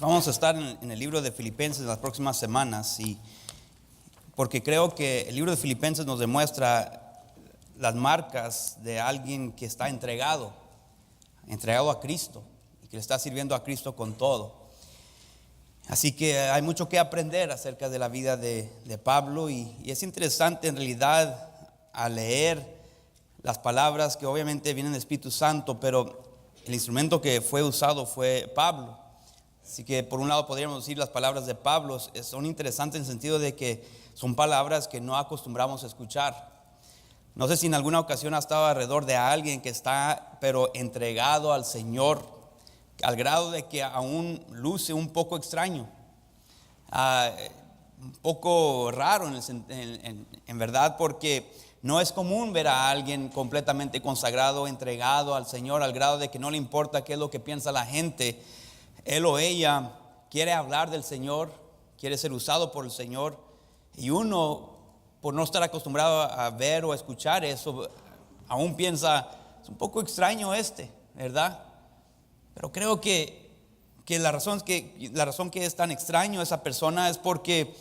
Vamos a estar en el libro de Filipenses las próximas semanas, y porque creo que el libro de Filipenses nos demuestra las marcas de alguien que está entregado a Cristo y que le está sirviendo a Cristo con todo. Así que hay mucho que aprender acerca de la vida de Pablo, y es interesante en realidad al leer las palabras que obviamente vienen del Espíritu Santo, pero el instrumento que fue usado fue Pablo. Así que por un lado podríamos decir las palabras de Pablo son interesantes en el sentido de que son palabras que no acostumbramos a escuchar. No sé si en alguna ocasión ha estado alrededor de alguien que está pero entregado al Señor, al grado de que aún luce un poco extraño, un poco raro en verdad, porque no es común ver a alguien completamente consagrado, entregado al Señor, al grado de que no le importa qué es lo que piensa la gente. Él o ella quiere hablar del Señor, quiere ser usado por el Señor, y uno, por no estar acostumbrado a ver o a escuchar eso, aún piensa, es un poco extraño ¿verdad? Pero creo que la razón que es tan extraño esa persona es porque,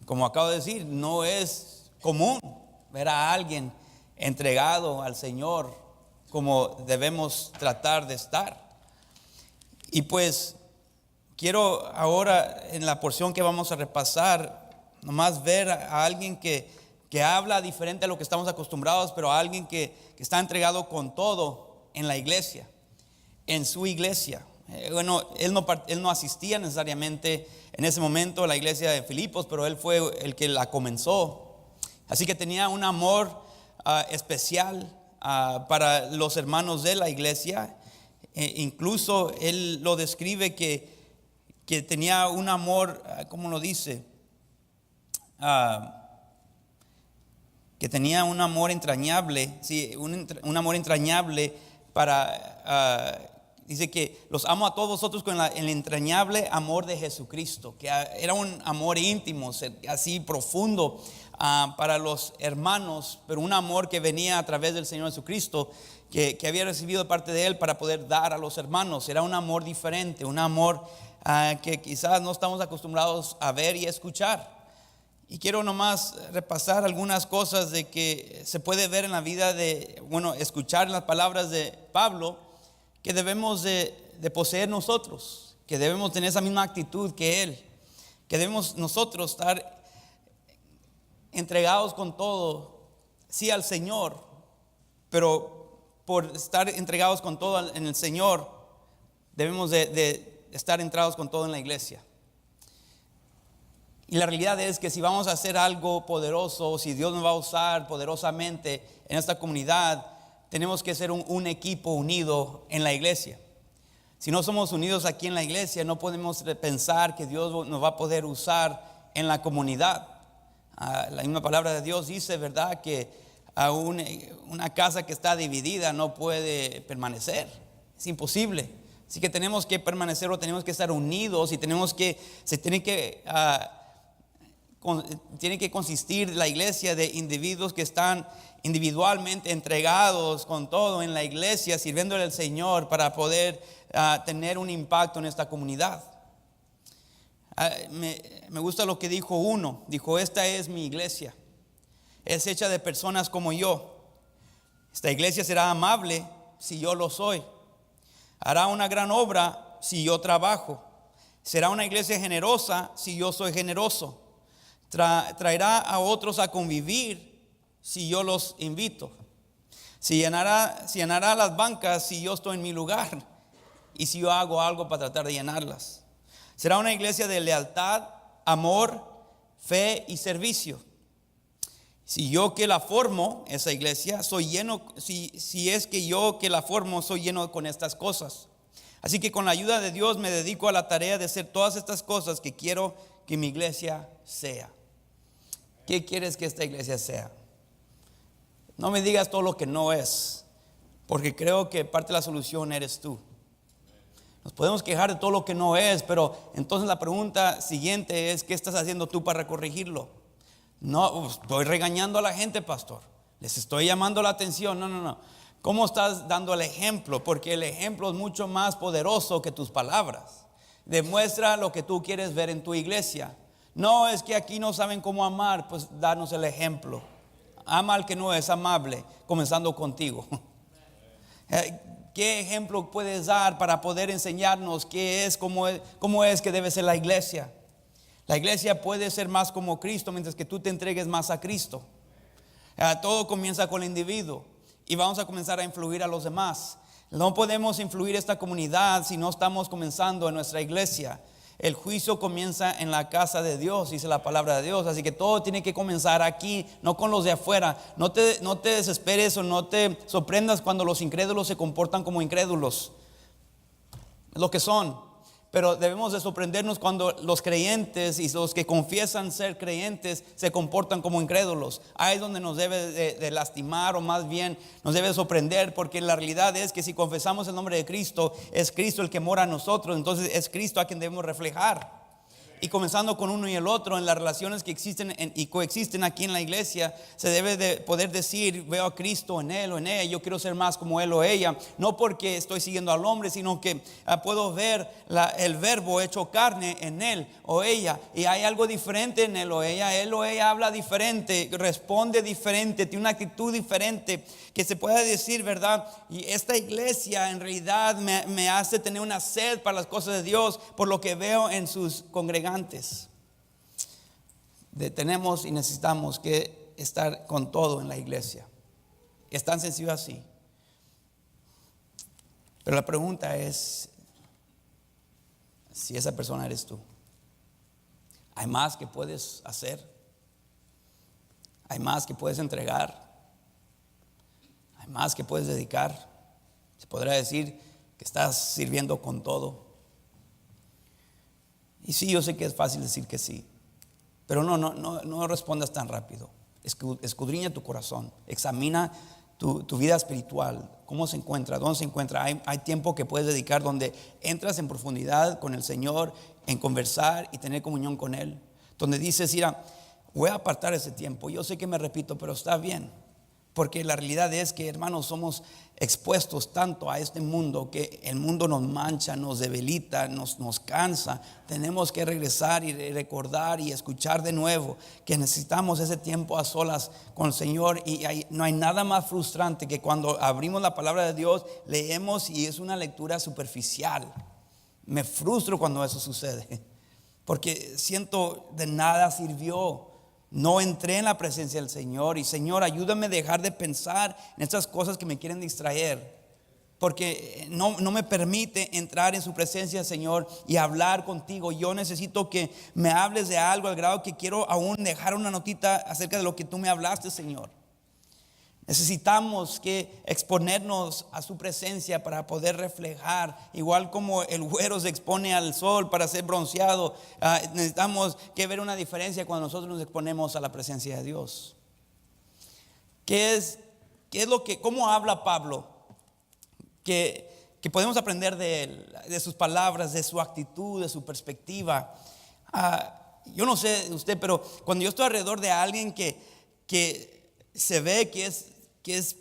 como acabo de decir, no es común ver a alguien entregado al Señor como debemos tratar de estar. Y pues quiero ahora, en la porción que vamos a repasar, nomás ver a alguien que habla diferente a lo que estamos acostumbrados, pero a alguien que está entregado con todo en la iglesia, en su iglesia. Bueno, él no asistía necesariamente en ese momento a la iglesia de Filipos, pero él fue el que la comenzó. Así que tenía un amor especial para los hermanos de la iglesia. Incluso él lo describe que tenía un amor, ¿cómo lo dice? Que tenía un amor entrañable, sí, un amor entrañable dice que los amo a todos vosotros con el entrañable amor de Jesucristo, que era un amor íntimo, así profundo para los hermanos, pero un amor que venía a través del Señor Jesucristo, que había recibido de parte de Él para poder dar a los hermanos. Era un amor diferente, un amor que quizás no estamos acostumbrados a ver y a escuchar. Y quiero nomás repasar algunas cosas de que se puede ver en la vida escuchar en las palabras de Pablo, que debemos de poseer nosotros, que debemos tener esa misma actitud que Él, que debemos nosotros estar entregados con todo, sí al Señor, pero por estar entregados con todo en el Señor, debemos de estar entrados con todo en la iglesia. Y la realidad es que si vamos a hacer algo poderoso, si Dios nos va a usar poderosamente en esta comunidad, tenemos que ser un equipo unido en la iglesia. Si no somos unidos aquí en la iglesia, no podemos pensar que Dios nos va a poder usar en la comunidad. La misma palabra de Dios dice, ¿verdad?, que una casa que está dividida no puede permanecer, es imposible. Así que tenemos que permanecer, o tenemos que estar unidos, y tiene que consistir la iglesia de individuos que están individualmente entregados con todo en la iglesia, sirviéndole al Señor para poder tener un impacto en esta comunidad. Me gusta lo que dijo uno. Dijo: esta es mi iglesia, es hecha de personas como yo. Esta iglesia será amable si yo lo soy. Hará una gran obra si yo trabajo. Será una iglesia generosa si yo soy generoso. Traerá a otros a convivir si yo los invito. Si llenará las bancas si yo estoy en mi lugar, y si yo hago algo para tratar de llenarlas. Será una iglesia de lealtad, amor, fe y servicio. Si yo que la formo, esa iglesia, soy lleno, si es que yo que la formo soy lleno con estas cosas. Así que con la ayuda de Dios me dedico a la tarea de hacer todas estas cosas que quiero que mi iglesia sea. ¿Qué quieres que esta iglesia sea? No me digas todo lo que no es, porque creo que parte de la solución eres tú. Nos podemos quejar de todo lo que no es, pero entonces la pregunta siguiente es: ¿qué estás haciendo tú para corregirlo? No, estoy regañando a la gente, pastor, les estoy llamando la atención. No. ¿Cómo estás dando el ejemplo? Porque el ejemplo es mucho más poderoso que tus palabras. Demuestra lo que tú quieres ver en tu iglesia. No es que aquí no saben cómo amar, pues danos el ejemplo. Ama al que no es amable, comenzando contigo. ¿Qué ejemplo puedes dar para poder enseñarnos cómo es que debe ser la iglesia? La iglesia puede ser más como Cristo mientras que tú te entregues más a Cristo. Todo comienza con el individuo y vamos a comenzar a influir a los demás. No podemos influir esta comunidad si no estamos comenzando en nuestra iglesia. El juicio comienza en la casa de Dios, dice la palabra de Dios. Así que todo tiene que comenzar aquí, no con los de afuera. No te desesperes o no te sorprendas cuando los incrédulos se comportan como incrédulos. Es lo que son. Pero debemos de sorprendernos cuando los creyentes y los que confiesan ser creyentes se comportan como incrédulos. Ahí es donde nos debe de lastimar, o más bien nos debe sorprender, porque la realidad es que si confesamos el nombre de Cristo, es Cristo el que mora en nosotros. Entonces es Cristo a quien debemos reflejar. Y comenzando con uno y el otro, en las relaciones que existen y coexisten aquí en la iglesia, se debe de poder decir: veo a Cristo en él o en ella, yo quiero ser más como él o ella. No porque estoy siguiendo al hombre, sino que puedo ver el verbo hecho carne en él o ella, y hay algo diferente en él o ella habla diferente, responde diferente, tiene una actitud diferente, que se pueda decir, ¿verdad? Y esta iglesia en realidad me hace tener una sed para las cosas de Dios, por lo que veo en sus congregantes. Tenemos y necesitamos que estar con todo en la iglesia. Es tan sencillo así. Pero la pregunta es si esa persona eres tú. ¿Hay más que puedes hacer? ¿Hay más que puedes entregar? ¿Hay más que puedes dedicar? Se podrá decir que estás sirviendo con todo. Y sí, yo sé que es fácil decir que sí, pero no respondas tan rápido. Escudriña tu corazón, examina tu vida espiritual, cómo se encuentra, dónde se encuentra. Hay tiempo que puedes dedicar donde entras en profundidad con el Señor, en conversar y tener comunión con Él, donde dices: mira, voy a apartar ese tiempo. Yo sé que me repito, pero está bien. Porque la realidad es que, hermanos, somos expuestos tanto a este mundo que el mundo nos mancha, nos debilita, nos cansa. Tenemos que regresar y recordar y escuchar de nuevo que necesitamos ese tiempo a solas con el Señor. Y no hay nada más frustrante que cuando abrimos la palabra de Dios, leemos y es una lectura superficial. Me frustro cuando eso sucede, porque siento de nada sirvió. No entré en la presencia del Señor. Y Señor, ayúdame a dejar de pensar en estas cosas que me quieren distraer, porque no me permite entrar en su presencia, Señor, y hablar contigo. Yo necesito que me hables de algo, al grado que quiero aún dejar una notita acerca de lo que tú me hablaste, Señor. Necesitamos que exponernos a su presencia para poder reflejar, igual como el güero se expone al sol para ser bronceado. Necesitamos que ver una diferencia cuando nosotros nos exponemos a la presencia de Dios. ¿Cómo habla Pablo? Que podemos aprender de él, de sus palabras, de su actitud, de su perspectiva. Yo no sé de usted, pero cuando yo estoy alrededor de alguien que se ve que es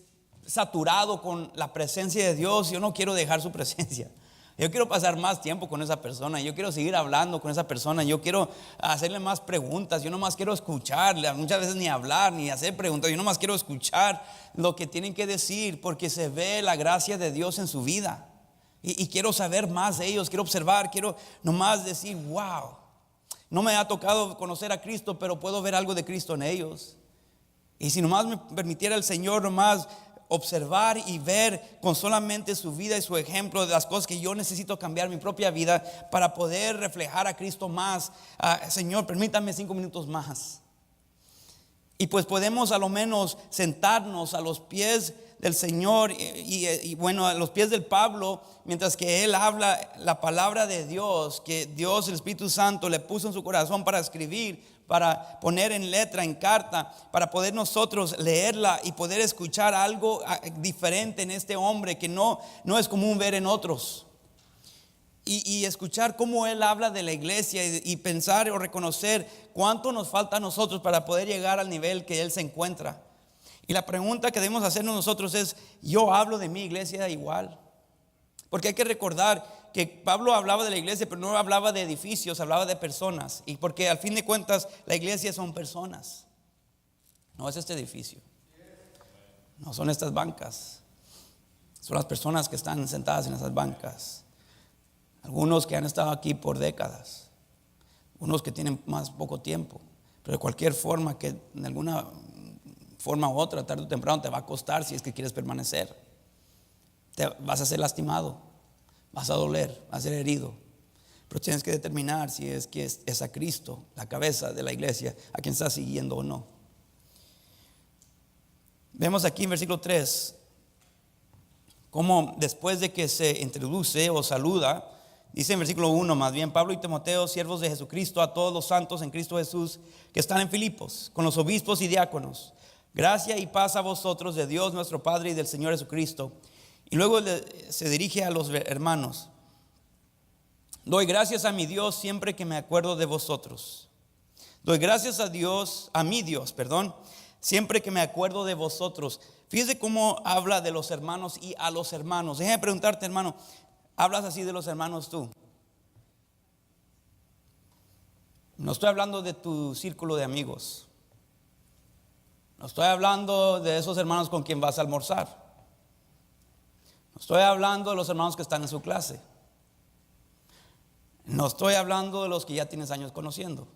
saturado con la presencia de Dios, yo no quiero dejar su presencia. Yo quiero pasar más tiempo con esa persona. Yo quiero seguir hablando con esa persona. Yo quiero hacerle más preguntas. Yo nomás quiero escucharle. Muchas veces ni hablar ni hacer preguntas. Yo nomás quiero escuchar lo que tienen que decir, porque se ve la gracia de Dios en su vida. Y quiero saber más de ellos. Quiero observar. Quiero nomás decir: wow, no me ha tocado conocer a Cristo, pero puedo ver algo de Cristo en ellos. Y si nomás me permitiera el Señor nomás observar y ver con solamente su vida y su ejemplo de las cosas que yo necesito cambiar mi propia vida para poder reflejar a Cristo más. Señor, permítame 5 minutos más. Y pues podemos a lo menos sentarnos a los pies del Señor y bueno, a los pies del Pablo, mientras que él habla la palabra de Dios, que Dios, el Espíritu Santo, le puso en su corazón para escribir, para poner en letra, en carta, para poder nosotros leerla y poder escuchar algo diferente en este hombre que no es común ver en otros. Y escuchar cómo él habla de la iglesia y pensar o reconocer cuánto nos falta a nosotros para poder llegar al nivel que él se encuentra. Y la pregunta que debemos hacernos nosotros es: ¿yo hablo de mi iglesia igual? Porque hay que recordar que Pablo hablaba de la iglesia, pero no hablaba de edificios, hablaba de personas. Y porque al fin de cuentas la iglesia son personas. No es este edificio, no son estas bancas, son las personas que están sentadas en esas bancas. Algunos que han estado aquí por décadas, unos que tienen más poco tiempo, pero de cualquier forma, que en alguna forma u otra, tarde o temprano te va a costar si es que quieres permanecer. Te vas a ser lastimado, vas a doler, vas a ser herido, pero tienes que determinar si es que es a Cristo, la cabeza de la iglesia, a quien estás siguiendo o no. Vemos aquí en versículo 3 cómo después de que se introduce o saluda, dice en versículo 1, más bien, Pablo y Timoteo, siervos de Jesucristo, a todos los santos en Cristo Jesús que están en Filipos, con los obispos y diáconos. Gracia y paz a vosotros de Dios nuestro Padre y del Señor Jesucristo. Y luego se dirige a los hermanos. Doy gracias a mi Dios siempre que me acuerdo de vosotros. Doy gracias a mi Dios, siempre que me acuerdo de vosotros. Fíjese cómo habla de los hermanos y a los hermanos. Déjame preguntarte, hermano, ¿hablas así de los hermanos tú? No estoy hablando de tu círculo de amigos. No estoy hablando de esos hermanos con quien vas a almorzar. No estoy hablando de los hermanos que están en su clase. No estoy hablando de los que ya tienes años conociendo.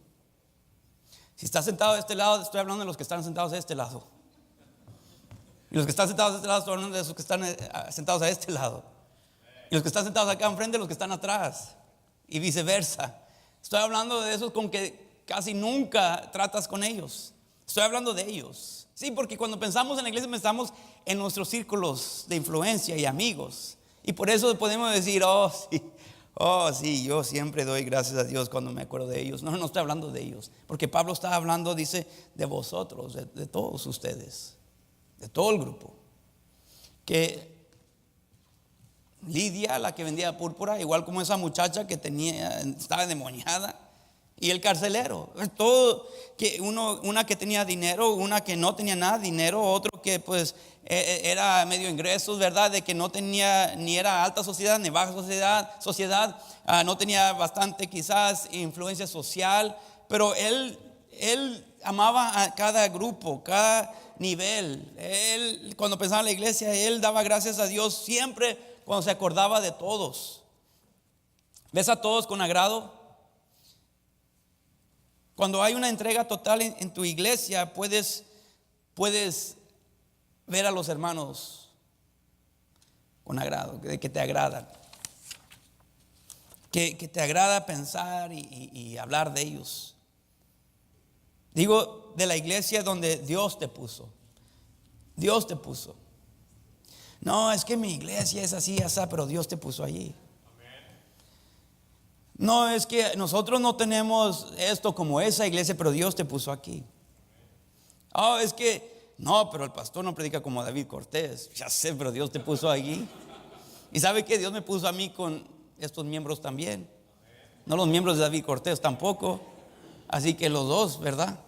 Si estás sentado de este lado, estoy hablando de los que están sentados de este lado. Y los que están sentados de este lado, estoy hablando de esos que están sentados a este lado. Y los que están sentados acá enfrente, los que están atrás. Y viceversa. Estoy hablando de esos con que casi nunca tratas con ellos. Estoy hablando de ellos. Sí, porque cuando pensamos en la iglesia pensamos en nuestros círculos de influencia y amigos. Y por eso podemos decir, oh sí, yo siempre doy gracias a Dios cuando me acuerdo de ellos. No estoy hablando de ellos. Porque Pablo está hablando, dice, de vosotros, de todos ustedes, de todo el grupo. Que Lidia, la que vendía púrpura, igual como esa muchacha que estaba endemoniada, y el carcelero, todo, que una que tenía dinero, una que no tenía nada de dinero, otro que pues era medio ingresos, ¿verdad? De que no tenía ni era alta sociedad ni baja sociedad, no tenía bastante quizás influencia social, pero él amaba a cada grupo, cada nivel. Él, cuando pensaba en la iglesia, él daba gracias a Dios siempre cuando se acordaba de todos. ¿Ves a todos con agrado? Cuando hay una entrega total en tu iglesia, puedes ver a los hermanos con agrado, que te agradan, que te agrada pensar y hablar de ellos. Digo, de la iglesia donde Dios te puso. Dios te puso. No, es que mi iglesia es así, pero Dios te puso allí. No, es que nosotros no tenemos esto como esa iglesia, pero Dios te puso aquí. Es que no, pero el pastor no predica como David Cortés. Ya sé, pero Dios te puso allí. Y sabe que Dios me puso a mí con estos miembros también. No los miembros de David Cortés tampoco. Así que los dos, ¿verdad?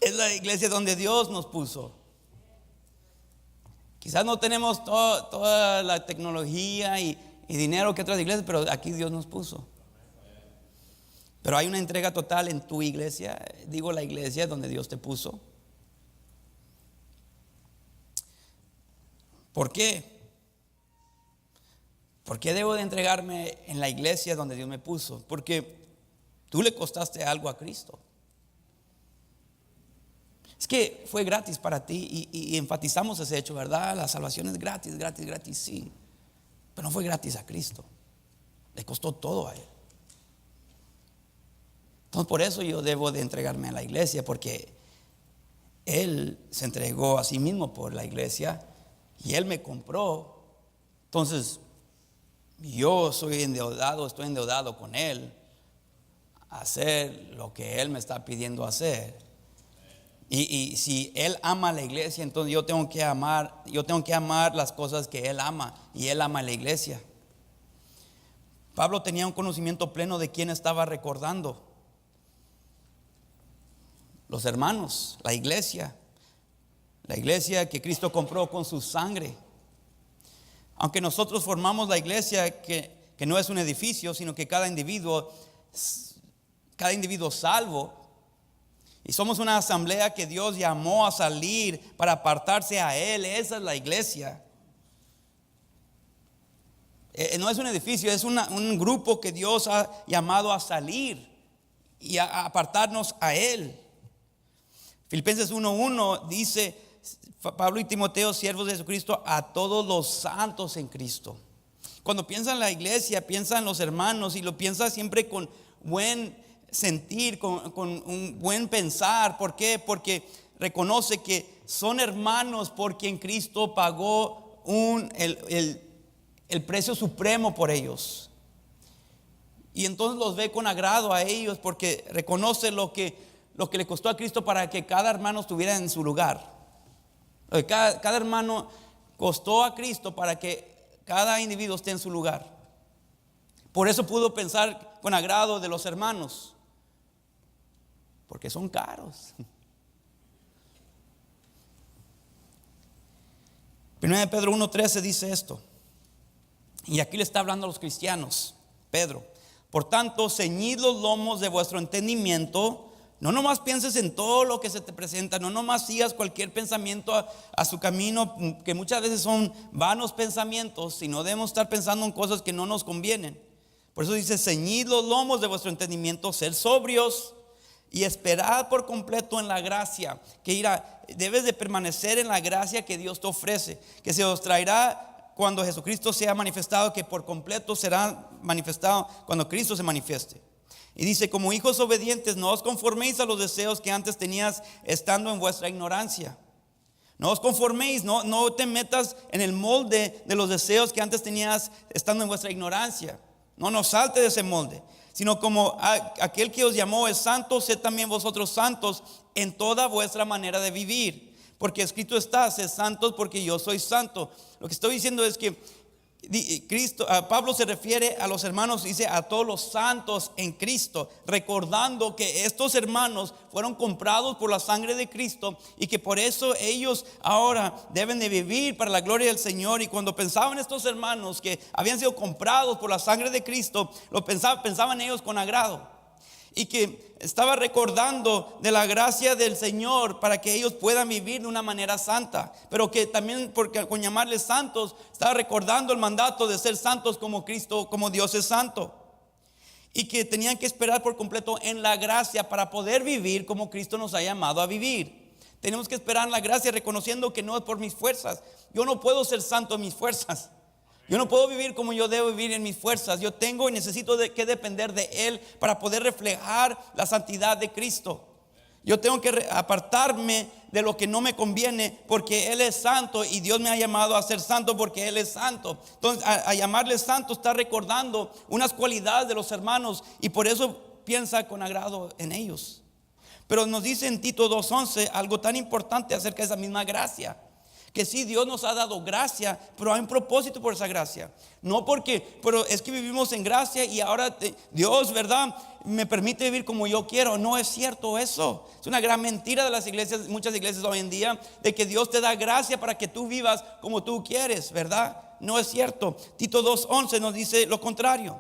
Es la iglesia donde Dios nos puso. Quizás no tenemos toda la tecnología y dinero que otras iglesias, pero aquí Dios nos puso. Pero hay una entrega total en tu iglesia, digo la iglesia donde Dios te puso. ¿Por qué? ¿Por qué debo de entregarme en la iglesia donde Dios me puso? Porque tú le costaste algo a Cristo. Es que fue gratis para ti y enfatizamos ese hecho, ¿verdad? La salvación es gratis, sí. Pero no fue gratis a Cristo. Le costó todo a Él. Entonces por eso yo debo de entregarme a la iglesia, porque Él se entregó a sí mismo por la iglesia y Él me compró. Entonces yo estoy endeudado con Él a hacer lo que Él me está pidiendo hacer. Y si Él ama a la iglesia, entonces yo tengo que amar las cosas que Él ama, y Él ama a la iglesia. Pablo tenía un conocimiento pleno de quién estaba recordando. Los hermanos, la iglesia que Cristo compró con su sangre. Aunque nosotros formamos la iglesia que no es un edificio, sino que cada individuo salvo, y somos una asamblea que Dios llamó a salir para apartarse a Él. Esa es la iglesia. No es un edificio, es un grupo que Dios ha llamado a salir y a apartarnos a Él. Filipenses 1:1 dice: Pablo y Timoteo, siervos de Jesucristo, a todos los santos en Cristo. Cuando piensa en la iglesia, piensa en los hermanos y lo piensa siempre con buen sentir, con un buen pensar. ¿Por qué? Porque reconoce que son hermanos por quien Cristo pagó el precio supremo por ellos. Y entonces los ve con agrado a ellos porque reconoce lo que le costó a Cristo para que cada hermano estuviera en su lugar. Cada hermano costó a Cristo para que cada individuo esté en su lugar. Por eso pudo pensar con agrado de los hermanos, porque son caros. 1 Pedro 1:13 dice esto, y aquí le está hablando a los cristianos Pedro: por tanto, ceñid los lomos de vuestro entendimiento. No nomás pienses en todo lo que se te presenta, no nomás sigas cualquier pensamiento a su camino, que muchas veces son vanos pensamientos, sino debemos estar pensando en cosas que no nos convienen. Por eso dice: ceñid los lomos de vuestro entendimiento, ser sobrios y esperad por completo en la gracia. Debes de permanecer en la gracia que Dios te ofrece, que se os traerá cuando Jesucristo sea manifestado, que por completo será manifestado cuando Cristo se manifieste. Y dice: como hijos obedientes, no os conforméis a los deseos que antes tenías estando en vuestra ignorancia. No os conforméis, no te metas en el molde de los deseos que antes tenías estando en vuestra ignorancia. No salte de ese molde, sino como aquel que os llamó es santo, sed también vosotros santos en toda vuestra manera de vivir. Porque escrito está: sed santos porque yo soy santo. Lo que estoy diciendo es que Pablo se refiere a los hermanos, dice a todos los santos en Cristo, recordando que estos hermanos fueron comprados por la sangre de Cristo y que por eso ellos ahora deben de vivir para la gloria del Señor. Y cuando pensaban estos hermanos que habían sido comprados por la sangre de Cristo, pensaban ellos con agrado, y que estaba recordando de la gracia del Señor para que ellos puedan vivir de una manera santa, pero que también, porque con llamarles santos, estaba recordando el mandato de ser santos como Cristo, como Dios es santo, y que tenían que esperar por completo en la gracia para poder vivir como Cristo nos ha llamado a vivir. Tenemos que esperar en la gracia, reconociendo que no es por mis fuerzas. Yo no puedo ser santo en mis fuerzas. Yo no puedo vivir como yo debo vivir en mis fuerzas. Yo tengo y necesito que depender de Él para poder reflejar la santidad de Cristo. Yo tengo que apartarme de lo que no me conviene, porque Él es santo y Dios me ha llamado a ser santo porque Él es santo. Entonces, a llamarle santo está recordando unas cualidades de los hermanos, y por eso piensa con agrado en ellos. Pero nos dice en Tito 2:11 algo tan importante acerca de esa misma gracia. Que sí, Dios nos ha dado gracia, pero hay un propósito por esa gracia. Pero es que vivimos en gracia y ahora Dios, ¿verdad?, me permite vivir como yo quiero. No es cierto eso. Es una gran mentira de las iglesias, muchas iglesias hoy en día, de que Dios te da gracia para que tú vivas como tú quieres, ¿verdad? No es cierto. Tito 2:11 nos dice lo contrario.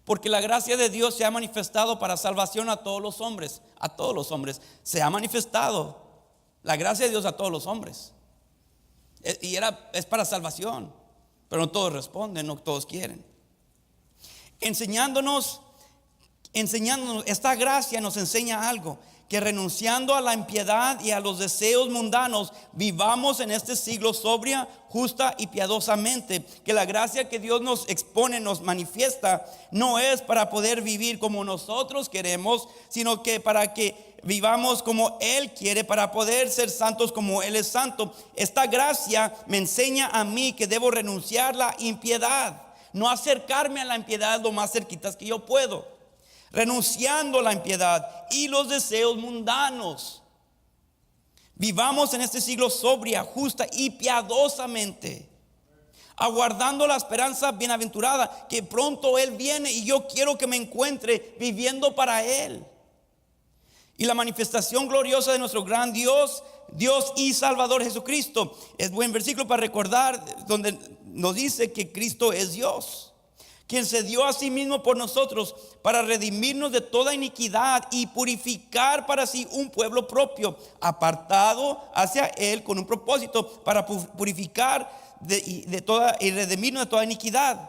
Porque la gracia de Dios se ha manifestado para salvación a todos los hombres. A todos los hombres se ha manifestado la gracia de Dios a todos los hombres. Y es para salvación, pero no todos responden, no todos quieren. Enseñándonos, esta gracia nos enseña algo: que renunciando a la impiedad y a los deseos mundanos, vivamos en este siglo sobria, justa y piadosamente. Que la gracia que Dios nos expone, nos manifiesta, no es para poder vivir como nosotros queremos, sino que para que vivamos como Él quiere, para poder ser santos como Él es santo. Esta gracia me enseña a mí que debo renunciar a la impiedad, no acercarme a la impiedad lo más cerquitas que yo puedo, renunciando a la impiedad y los deseos mundanos. Vivamos en este siglo sobria, justa y piadosamente, aguardando la esperanza bienaventurada, que pronto Él viene y yo quiero que me encuentre viviendo para Él. y la manifestación gloriosa de nuestro gran Dios y Salvador Jesucristo. Es buen versículo para recordar, donde nos dice que Cristo es Dios, quien se dio a sí mismo por nosotros para redimirnos de toda iniquidad y purificar para sí un pueblo propio, apartado hacia Él con un propósito, para purificar de toda y redimirnos de toda iniquidad,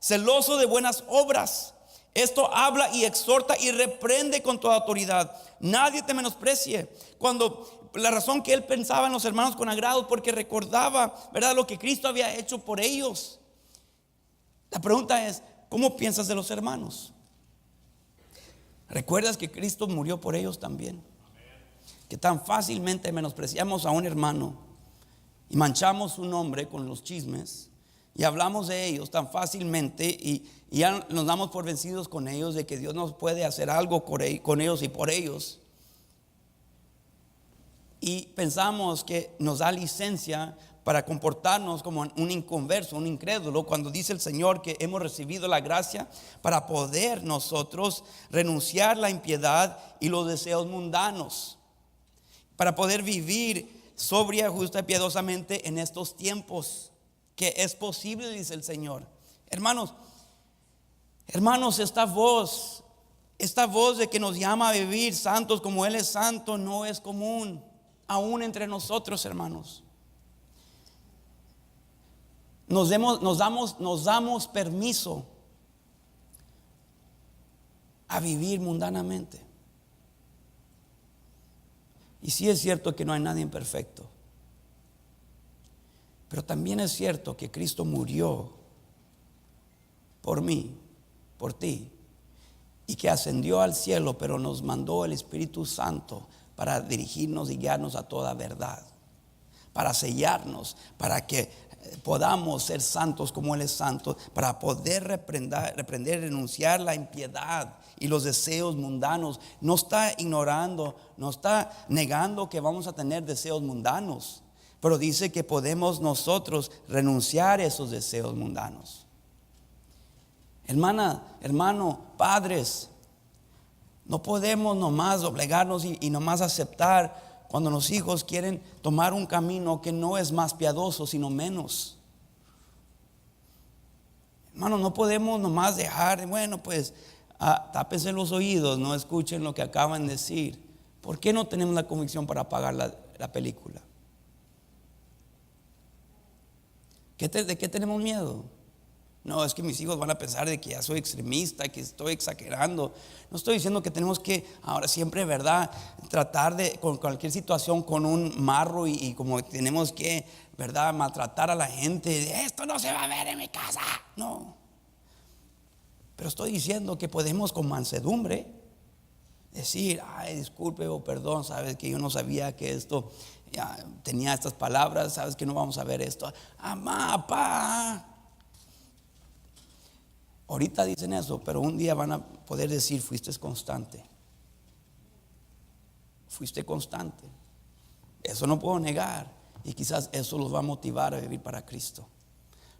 celoso de buenas obras. Esto habla y exhorta y reprende con toda autoridad. Nadie te menosprecie. Cuando la razón que él pensaba en los hermanos con agrado, porque recordaba, ¿verdad?, lo que Cristo había hecho por ellos. La pregunta es, ¿cómo piensas de los hermanos? ¿Recuerdas que Cristo murió por ellos también? Que tan fácilmente menospreciamos a un hermano y manchamos su nombre con los chismes y hablamos de ellos tan fácilmente y ya nos damos por vencidos con ellos, de que Dios nos puede hacer algo con ellos y por ellos. Y pensamos que nos da licencia para comportarnos como un inconverso, un incrédulo, cuando dice el Señor que hemos recibido la gracia para poder nosotros renunciar la impiedad y los deseos mundanos, para poder vivir sobria, justa y piadosamente en estos tiempos, que es posible, dice el Señor. Hermanos, esta voz de que nos llama a vivir santos como Él es santo, no es común aún entre nosotros, hermanos. Nos damos permiso a vivir mundanamente. Y sí es cierto que no hay nadie imperfecto, pero también es cierto que Cristo murió por mí, por ti, y que ascendió al cielo, pero nos mandó el Espíritu Santo para dirigirnos y guiarnos a toda verdad, para sellarnos, para que podamos ser santos como Él es santo, para poder reprender, renunciar la impiedad y los deseos mundanos. No está ignorando, no está negando que vamos a tener deseos mundanos, pero dice que podemos nosotros renunciar a esos deseos mundanos. Hermana, hermano, padres, no podemos nomás doblegarnos y nomás aceptar cuando los hijos quieren tomar un camino que no es más piadoso, sino menos. Hermano, no podemos nomás dejar, bueno, pues tápense los oídos, no escuchen lo que acaban de decir. ¿Por qué no tenemos la convicción para apagar la película? ¿De qué tenemos miedo? No, es que mis hijos van a pensar de que ya soy extremista, que estoy exagerando. No estoy diciendo que tenemos que ahora siempre, ¿verdad?, tratar de con cualquier situación con un marro y como tenemos que, ¿verdad?, maltratar a la gente. Esto no se va a ver en mi casa. No. Pero estoy diciendo que podemos con mansedumbre decir, ay, disculpe o perdón, sabes que yo no sabía que esto ya tenía estas palabras, sabes que no vamos a ver esto. Mamá, papá. Ahorita dicen eso, pero un día van a poder decir, fuiste constante. Fuiste constante. Eso no puedo negar. Y quizás eso los va a motivar a vivir para Cristo.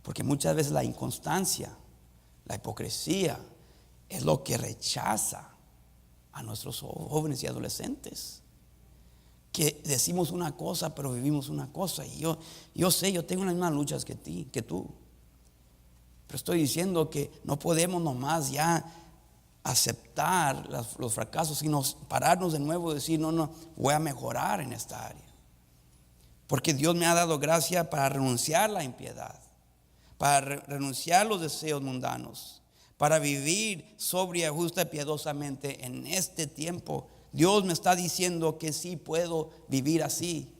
Porque muchas veces la inconstancia, la hipocresía, es lo que rechaza a nuestros jóvenes y adolescentes. Que decimos una cosa, pero vivimos una cosa. Y yo sé, yo tengo las mismas luchas que tú. Pero estoy diciendo que no podemos nomás ya aceptar los fracasos, sino pararnos de nuevo y decir, no, voy a mejorar en esta área. Porque Dios me ha dado gracia para renunciar a la impiedad, para renunciar a los deseos mundanos, para vivir sobria, justa y piadosamente en este tiempo. Dios me está diciendo que sí puedo vivir así.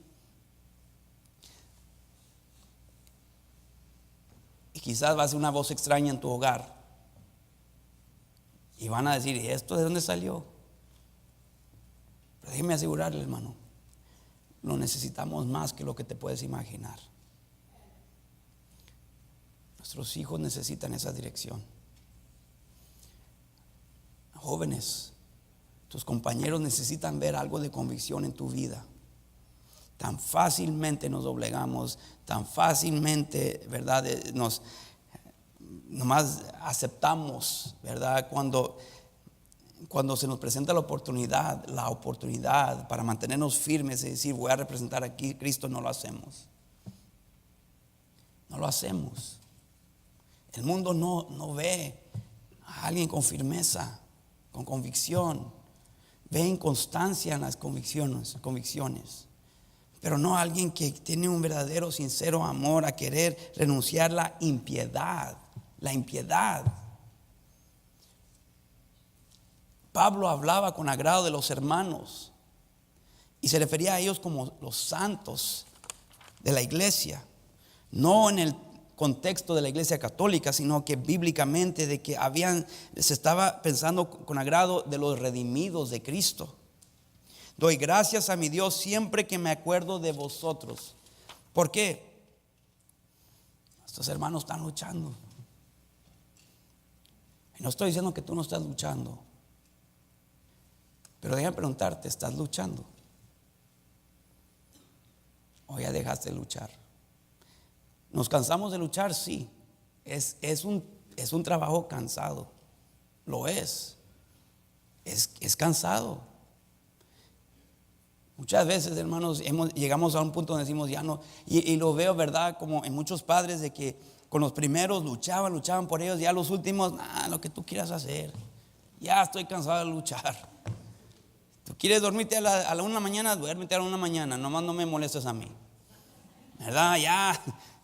Y quizás va a ser una voz extraña en tu hogar. Y van a decir, ¿y esto de dónde salió? Pero déjeme asegurarle, hermano, lo necesitamos más que lo que te puedes imaginar. Nuestros hijos necesitan esa dirección. Jóvenes, tus compañeros necesitan ver algo de convicción en tu vida. Tan fácilmente nos doblegamos, tan fácilmente, ¿verdad?, nomás aceptamos, ¿verdad?, cuando cuando se nos presenta la oportunidad para mantenernos firmes y decir voy a representar aquí a Cristo, no lo hacemos. No lo hacemos. El mundo no ve a alguien con firmeza, con convicción. Ve inconstancia en las convicciones. Pero no a alguien que tiene un verdadero, sincero amor a querer renunciar la impiedad. La impiedad. Pablo hablaba con agrado de los hermanos y se refería a ellos como los santos de la iglesia. No en el contexto de la iglesia católica, sino que bíblicamente de que se estaba pensando con agrado de los redimidos de Cristo. Doy gracias a mi Dios siempre que me acuerdo de vosotros. ¿Por qué? Estos hermanos están luchando. Y no estoy diciendo que tú no estás luchando, pero déjame preguntarte, ¿estás luchando? ¿O ya dejaste de luchar? ¿Nos cansamos de luchar? Sí. Es un trabajo cansado. Lo es. Es cansado. Muchas veces, hermanos, llegamos a un punto donde decimos ya no. Y lo veo, ¿verdad? Como en muchos padres de que con los primeros luchaban por ellos. Ya los últimos, lo que tú quieras hacer. Ya estoy cansado de luchar. Tú quieres dormirte a la 1 de la mañana, duérmete a la 1 de la mañana. Nomás no me molestes a mí. ¿Verdad?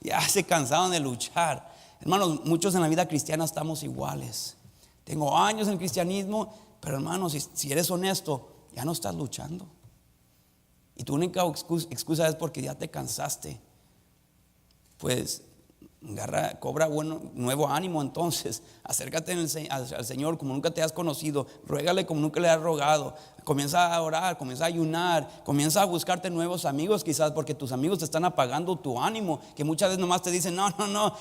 Ya se cansaron de luchar. Hermanos, muchos en la vida cristiana estamos iguales. Tengo años en el cristianismo, pero hermanos, si eres honesto, ya no estás luchando. Y tu única excusa es porque ya te cansaste. Pues cobra nuevo ánimo entonces. Acércate al Señor como nunca te has conocido. Ruégale como nunca le has rogado. Comienza a orar, comienza a ayunar, comienza a buscarte nuevos amigos quizás porque tus amigos te están apagando tu ánimo, que muchas veces nomás te dicen no,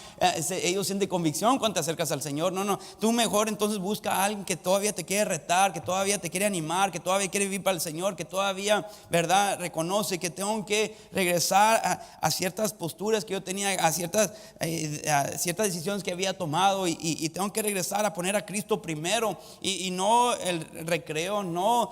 ellos sienten convicción cuando te acercas al Señor. No, tú mejor entonces busca a alguien que todavía te quiere retar, que todavía te quiere animar, que todavía quiere vivir para el Señor, que todavía, ¿verdad?, reconoce que tengo que regresar a ciertas posturas que yo tenía, a ciertas decisiones que había tomado y tengo que regresar a poner a Cristo primero y no el recreo, no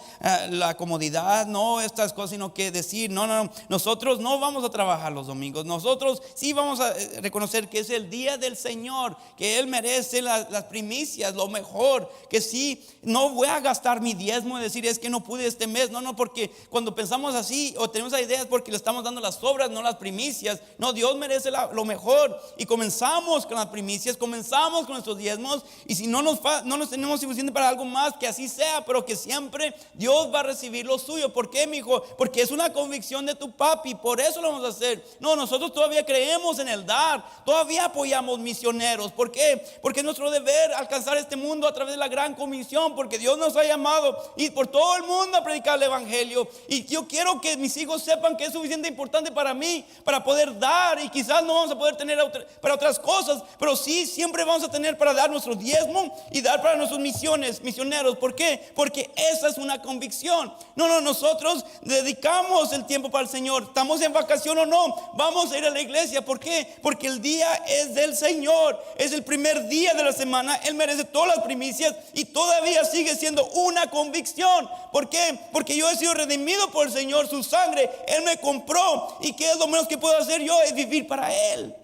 la comodidad, no estas cosas, sino que decir nosotros no vamos a trabajar los domingos, nosotros sí vamos a reconocer que es el día del Señor, que Él merece las primicias, lo mejor, que sí, no voy a gastar mi diezmo y decir es que no pude este mes, porque cuando pensamos así o tenemos esa idea es porque le estamos dando las obras, no las primicias. No, Dios merece lo mejor y comenzamos con las primicias, comenzamos con nuestros diezmos y si no nos tenemos suficiente para algo más, que así sea, pero que siempre Dios va a recibir lo suyo. ¿Por qué, mi hijo? Porque es una convicción de tu papi, por eso lo vamos a hacer. No, nosotros todavía creemos en el dar, todavía apoyamos misioneros. ¿Por qué? Porque es nuestro deber alcanzar este mundo a través de la gran comisión, porque Dios nos ha llamado ir por todo el mundo a predicar el evangelio. Y yo quiero que mis hijos sepan que es suficiente importante para mí, para poder dar, y quizás no vamos a poder tener para otras cosas, pero sí siempre vamos a tener para dar nuestro diezmo y dar para nuestros misioneros. ¿Por qué? Porque esa es una convicción. Nosotros dedicamos el tiempo para el Señor, estamos en vacación o no, vamos a ir a la iglesia. ¿Por qué? Porque el día es del Señor, es el primer día de la semana, Él merece todas las primicias y todavía sigue siendo una convicción. ¿Por qué? Porque yo he sido redimido por el Señor, su sangre, Él me compró, y ¿qué es lo menos que puedo hacer yo? Es vivir para Él.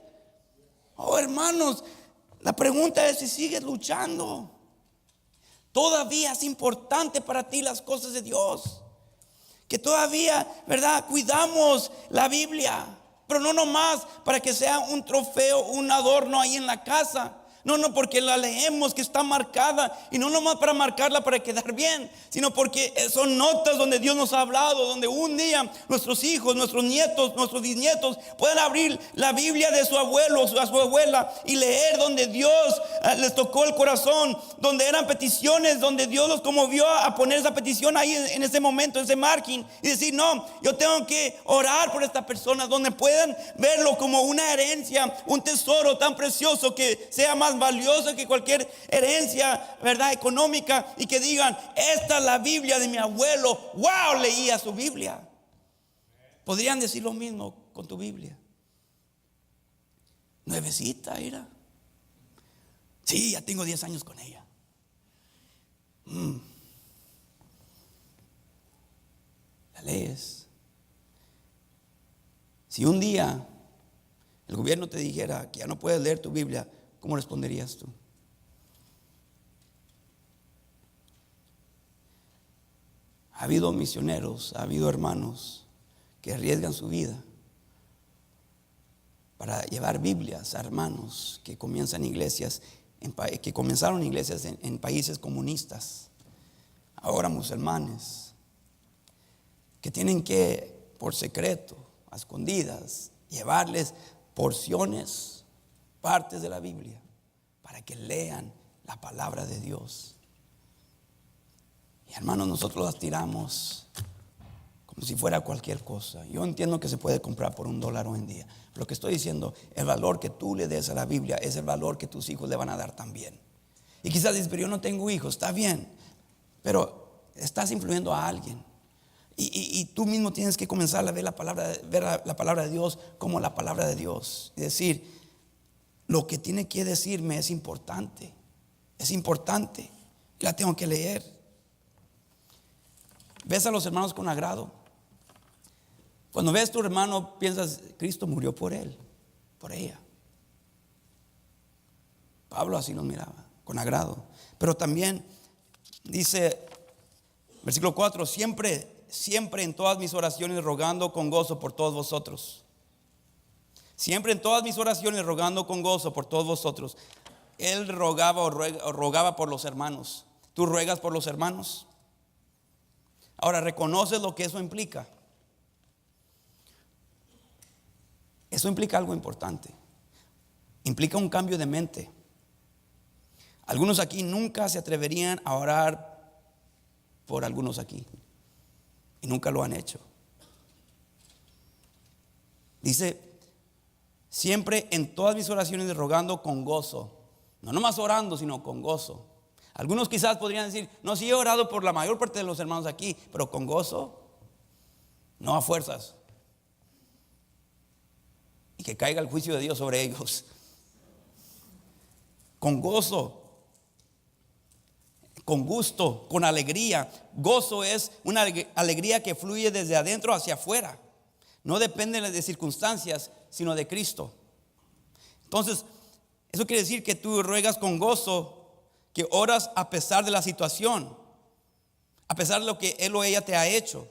Oh, hermanos, la pregunta es si sigues luchando. Todavía es importante para ti las cosas de Dios, que todavía, ¿verdad?, cuidamos la Biblia, pero no nomás para que sea un trofeo, un adorno ahí en la casa. No, porque la leemos, que está marcada, y no nomás para marcarla para quedar bien, sino porque son notas donde Dios nos ha hablado, donde un día nuestros hijos, nuestros nietos, nuestros bisnietos puedan abrir la Biblia de su abuelo, a su abuela, y leer donde Dios les tocó el corazón, donde eran peticiones, donde Dios los conmovió a poner esa petición ahí en ese momento, en ese marking, y decir no, yo tengo que orar por esta persona, donde puedan verlo como una herencia, un tesoro tan precioso que sea más valiosa que cualquier herencia, ¿verdad?, económica, y que digan, esta es la Biblia de mi abuelo. Wow, leía su Biblia. Podrían decir lo mismo con tu Biblia. Nuevecita era. Sí, ya tengo 10 años con ella. lees. Si un día el gobierno te dijera que ya no puedes leer tu Biblia, ¿cómo responderías tú? Ha habido misioneros, ha habido hermanos que arriesgan su vida para llevar Biblias a hermanos que comienzan iglesias, que comenzaron iglesias en países comunistas, ahora musulmanes, que tienen que, por secreto, a escondidas, llevarles porciones, partes de la Biblia, para que lean la palabra de Dios. Y hermanos, nosotros las tiramos como si fuera cualquier cosa. Yo entiendo que se puede comprar por $1 hoy en día. Lo que estoy diciendo, el valor que tú le des a la Biblia es el valor que tus hijos le van a dar también. Y quizás dices, pero yo no tengo hijos. Está bien, pero estás influyendo a alguien. Y tú mismo tienes que comenzar a ver la palabra de Dios como la palabra de Dios. Y decir, lo que tiene que decirme es importante. Es importante. La tengo que leer. ¿Ves a los hermanos con agrado? Cuando ves a tu hermano, piensas, Cristo murió por él, por ella. Pablo así los miraba, con agrado. Pero también dice, versículo 4, siempre en todas mis oraciones rogando con gozo por todos vosotros. Siempre en todas mis oraciones rogando con gozo por todos vosotros. Él rogaba o rogaba por los hermanos. ¿Tú ruegas por los hermanos? Ahora, ¿reconoces lo que eso implica? Eso implica algo importante. Implica un cambio de mente. Algunos aquí nunca se atreverían a orar por algunos aquí. Y nunca lo han hecho. Dice, siempre en todas mis oraciones rogando con gozo. No nomás orando, sino con gozo. Algunos quizás podrían decir, no, sí he orado por la mayor parte de los hermanos aquí, pero con gozo, no a fuerzas. Y que caiga el juicio de Dios sobre ellos. Con gozo, con gusto, con alegría. Gozo es una alegría que fluye desde adentro hacia afuera. No depende de circunstancias, sino de Cristo. Entonces, eso quiere decir que tú ruegas con gozo, que oras a pesar de la situación, a pesar de lo que él o ella te ha hecho,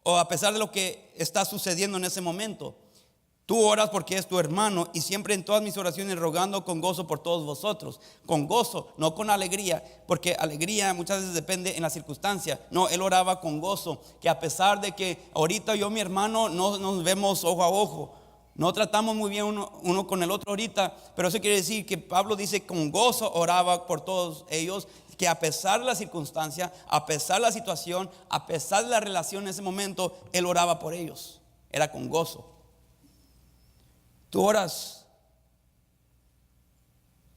o a pesar de lo que está sucediendo en ese momento. Tú oras porque es tu hermano, y siempre en todas mis oraciones rogando con gozo por todos vosotros. Con gozo, no con alegría, porque alegría muchas veces depende en la circunstancia. No, él oraba con gozo, que a pesar de que ahorita yo y mi hermano no nos vemos ojo a ojo, no tratamos muy bien uno con el otro ahorita, pero eso quiere decir que Pablo dice con gozo oraba por todos ellos, que a pesar de la circunstancia, a pesar de la situación, a pesar de la relación en ese momento, él oraba por ellos. Era con gozo. Tú oras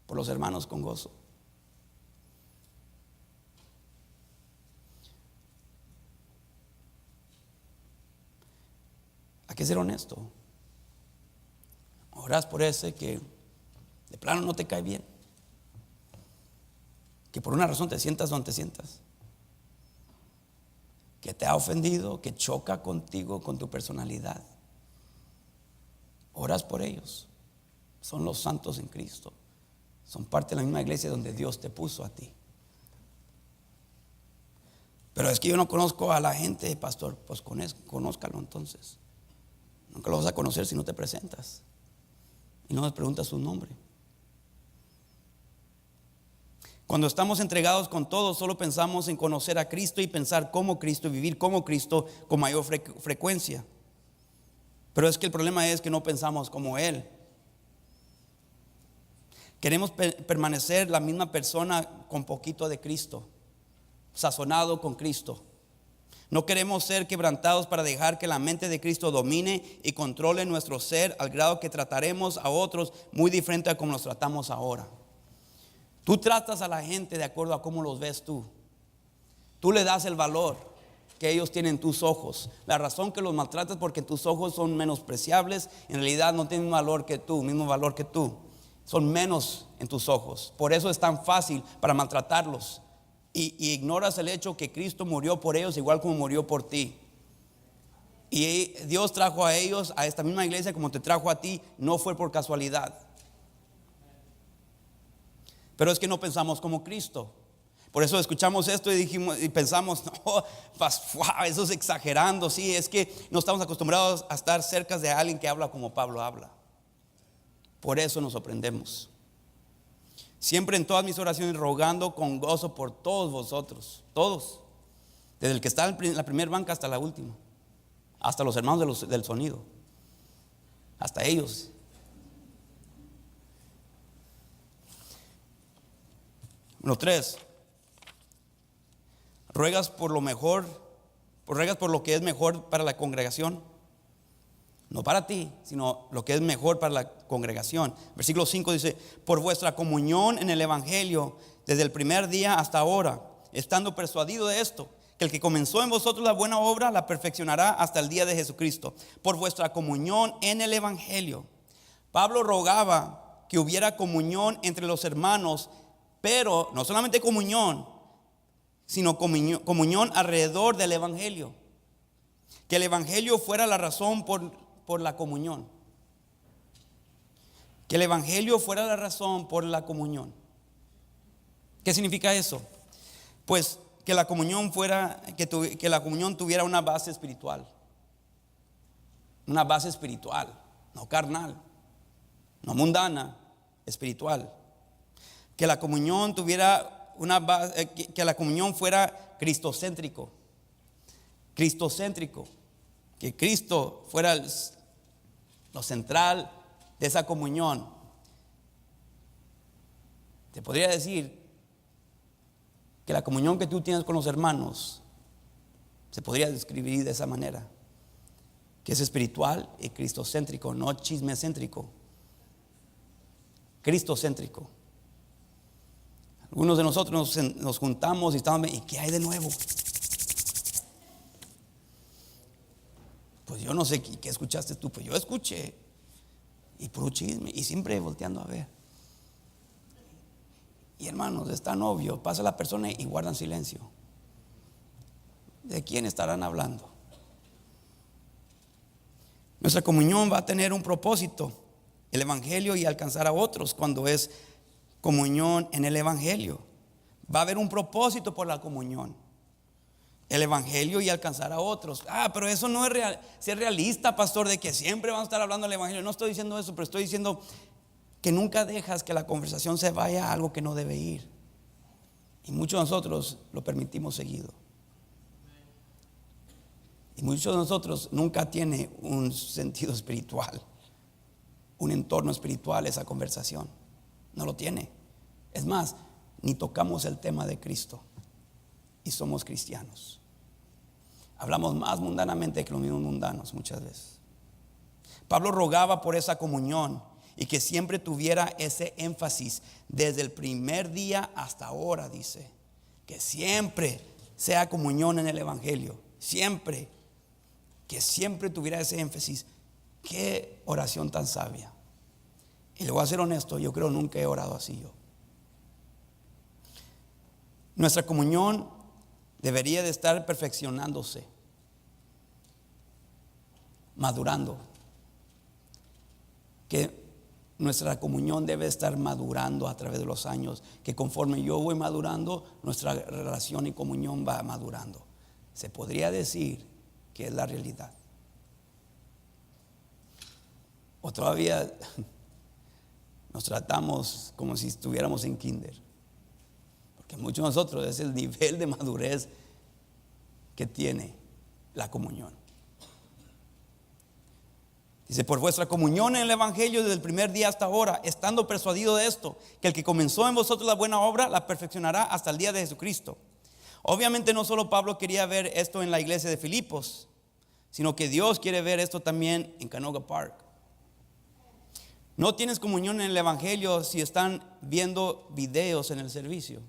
por los hermanos con gozo. Hay que ser honesto. Oras por ese que de plano no te cae bien, que por una razón te sientas donde te sientas, que te ha ofendido, que choca contigo, con tu personalidad. Oras por ellos. Son los santos en Cristo. Son parte de la misma iglesia donde Dios te puso a ti. Pero es que yo no conozco a la gente, pastor. Pues conózcalo entonces. Nunca lo vas a conocer si no te presentas y no les preguntas su nombre. Cuando estamos entregados con todo, solo pensamos en conocer a Cristo y pensar como Cristo y vivir como Cristo con mayor frecuencia. Pero es que el problema es que no pensamos como Él. Queremos permanecer la misma persona con poquito de Cristo, sazonado con Cristo. No queremos ser quebrantados para dejar que la mente de Cristo domine y controle nuestro ser al grado que trataremos a otros muy diferente a como los tratamos ahora. Tú tratas a la gente de acuerdo a cómo los ves tú. Tú le das el valor que ellos tienen en tus ojos. La razón que los maltratas es porque tus ojos son menospreciables. En realidad no tienen mismo valor que tú. Son menos en tus ojos. Por eso es tan fácil para maltratarlos. Y ignoras el hecho que Cristo murió por ellos igual como murió por ti. Y Dios trajo a ellos, a esta misma iglesia, como te trajo a ti. No fue por casualidad. Pero es que no pensamos como Cristo. Por eso escuchamos esto y dijimos y pensamos, no, wow, eso es exagerando. Sí, es que no estamos acostumbrados a estar cerca de alguien que habla como Pablo habla. Por eso nos sorprendemos. Siempre en todas mis oraciones rogando con gozo por todos vosotros, todos, desde el que está en la primera banca hasta la última, hasta los hermanos del sonido, hasta ellos. Número 3. Ruegas por lo mejor, ruegas por lo que es mejor para la congregación. No para ti, sino lo que es mejor para la congregación. Versículo 5 dice: por vuestra comunión en el evangelio desde el primer día hasta ahora, estando persuadido de esto, que el que comenzó en vosotros la buena obra la perfeccionará hasta el día de Jesucristo. Por vuestra comunión en el evangelio. Pablo rogaba que hubiera comunión entre los hermanos, pero no solamente comunión, sino comunión alrededor del evangelio. Que el evangelio fuera la razón por la comunión. Que el evangelio fuera la razón por la comunión. ¿Qué significa eso? Pues que la comunión fuera, que la comunión tuviera una base espiritual. Una base espiritual, no carnal, no mundana, espiritual. Que la comunión tuviera una base, que la comunión fuera cristocéntrico. Cristocéntrico. Que Cristo fuera lo central de esa comunión. Te podría decir que la comunión que tú tienes con los hermanos se podría describir de esa manera, que es espiritual y cristocéntrico, no chismecéntrico, cristocéntrico. Algunos de nosotros nos juntamos y estamos, ¿y qué hay de nuevo? Pues yo no sé qué escuchaste tú, pues yo escuché, y puro chisme, y siempre volteando a ver. Y hermanos, es tan obvio, pasa la persona y guardan silencio. ¿De quién estarán hablando? Nuestra comunión va a tener un propósito, el evangelio, y alcanzar a otros. Cuando es comunión en el evangelio, va a haber un propósito por la comunión, el evangelio, y alcanzar a otros. Pero eso no es real, ser realista, pastor, de que siempre vamos a estar hablando del evangelio. No estoy diciendo eso, pero estoy diciendo que nunca dejas que la conversación se vaya a algo que no debe ir. Y muchos de nosotros lo permitimos seguido. Y muchos de nosotros nunca tiene un sentido espiritual, un entorno espiritual esa conversación. No lo tiene. Es más, ni tocamos el tema de Cristo. Y somos cristianos. Hablamos más mundanamente que los mismos mundanos muchas veces. Pablo rogaba por esa comunión y que siempre tuviera ese énfasis desde el primer día hasta ahora. Dice que siempre sea comunión en el evangelio, siempre, que siempre tuviera ese énfasis. Qué oración tan sabia. Y le voy a ser honesto, yo creo nunca he orado así yo. Nuestra comunión debería de estar perfeccionándose, madurando. Que nuestra comunión debe estar madurando a través de los años, que conforme yo voy madurando, nuestra relación y comunión va madurando. Se podría decir que es la realidad. O todavía nos tratamos como si estuviéramos en kinder, porque muchos de nosotros es el nivel de madurez que tiene la comunión. Dice: por vuestra comunión en el evangelio desde el primer día hasta ahora, estando persuadido de esto, que el que comenzó en vosotros la buena obra la perfeccionará hasta el día de Jesucristo. Obviamente no solo Pablo quería ver esto en la iglesia de Filipos, sino que Dios quiere ver esto también en Canoga Park. No tienes comunión en el evangelio si están viendo videos en el servicio.